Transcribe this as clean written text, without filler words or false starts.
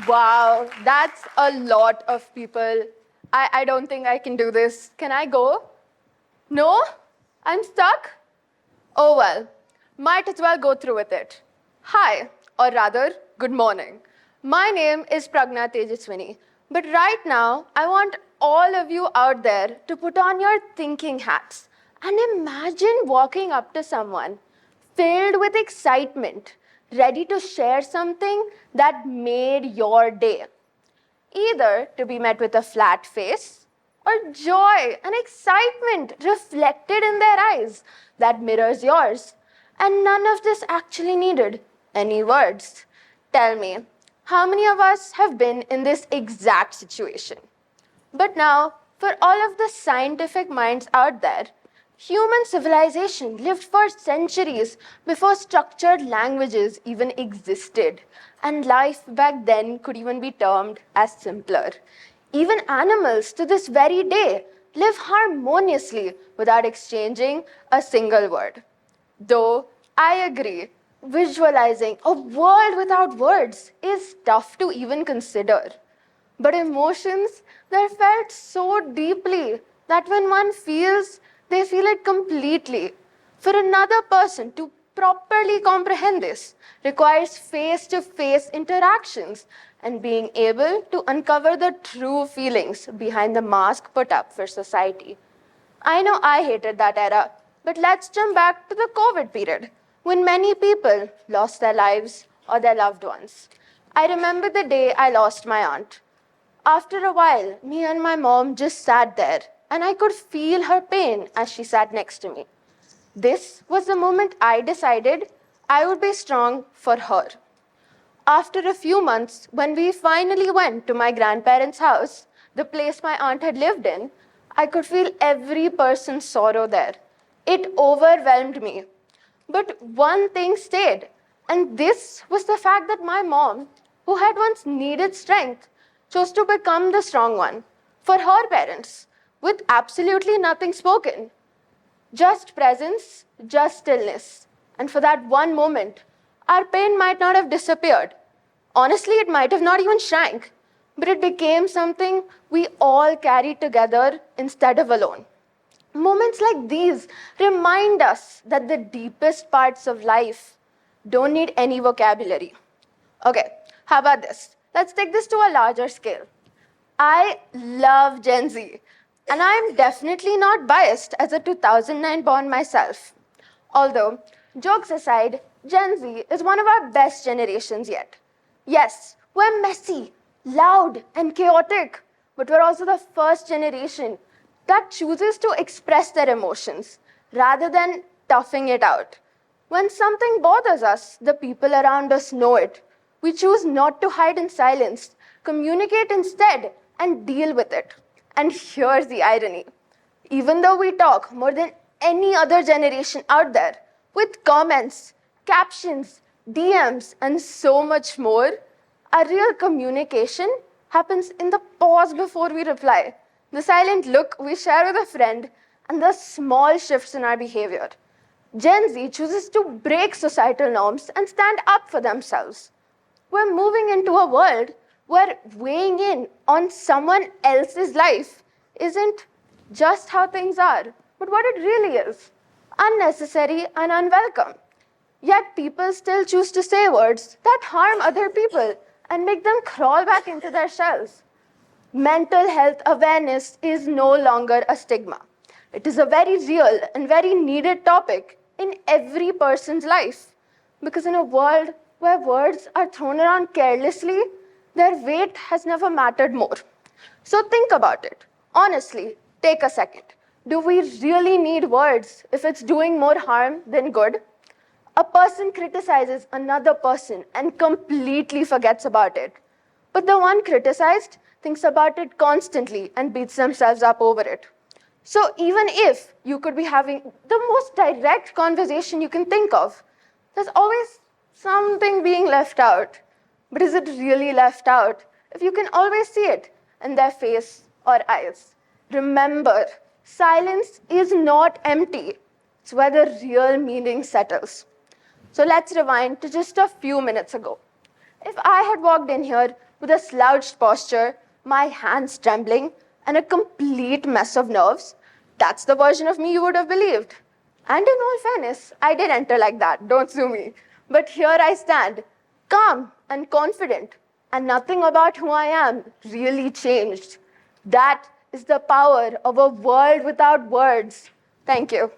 Wow, that's a lot of people. I don't think I can do this. Can I go? No? I'm stuck? Oh well, might as well go through with it. Hi, or rather, good morning. My name is Pragna Tejaswani, but right now I want all of you out there to put on your thinking hats and imagine walking up to someone filled with excitement, ready to share something that made your day. Either to be met with a flat face or joy and excitement reflected in their eyes that mirrors yours. And none of this actually needed any words. Tell me, how many of us have been in this exact situation? But now, for all of the scientific minds out there, human civilization lived for centuries before structured languages even existed, and life back then could even be termed as simpler. Even animals to this very day live harmoniously without exchanging a single word. Though I agree, visualizing a world without words is tough to even consider. But emotions, they're felt so deeply that when one feels, they feel it completely. For another person to properly comprehend this requires face to face interactions and being able to uncover the true feelings behind the mask put up for society. I know I hated that era, but let's jump back to the COVID period when many people lost their lives or their loved ones. I remember the day I lost my aunt. After a while, me and my mom just sat there, and I could feel her pain as she sat next to me. This was the moment I decided I would be strong for her. After a few months, when we finally went to my grandparents' house, the place my aunt had lived in, I could feel every person's sorrow there. It overwhelmed me. But one thing stayed, and this was the fact that my mom, who had once needed strength, chose to become the strong one for her parents with absolutely nothing spoken. Just presence, just stillness. And for that one moment, our pain might not have disappeared. Honestly, it might have not even shrank, but it became something we all carried together instead of alone. Moments like these remind us that the deepest parts of life don't need any vocabulary. Okay, how about this? Let's take this to a larger scale. I love Gen Z, and I'm definitely not biased as a 2009 born myself. Although, jokes aside, Gen Z is one of our best generations yet. Yes, we're messy, loud, and chaotic, but we're also the first generation that chooses to express their emotions rather than toughing it out. When something bothers us, the people around us know it. We choose not to hide in silence, communicate instead, and deal with it. And here's the irony. Even though we talk more than any other generation out there, with comments, captions, DMs, and so much more, our real communication happens in the pause before we reply, the silent look we share with a friend, and the small shifts in our behavior. Gen Z chooses to break societal norms and stand up for themselves. We're moving into a world where weighing in on someone else's life isn't just how things are, but what it really is unnecessary and unwelcome. Yet people still choose to say words that harm other people and make them crawl back into their shells. Mental health awareness is no longer a stigma. It is a very real and very needed topic in every person's life. Because in a world where words are thrown around carelessly, their weight has never mattered more. So think about it. Honestly, take a second. Do we really need words if it's doing more harm than good? A person criticizes another person and completely forgets about it. But the one criticized thinks about it constantly and beats themselves up over it. So even if you could be having the most direct conversation you can think of, there's always something being left out. But is it really left out if you can always see it in their face or eyes? Remember, silence is not empty. It's where the real meaning settles. So let's rewind to just a few minutes ago. If I had walked in here with a slouched posture, my hands trembling, and a complete mess of nerves, that's the version of me you would have believed. And in all fairness, I did enter like that, don't sue me. But here I stand, calm and confident, and nothing about who I am really changed. That is the power of a world without words. Thank you.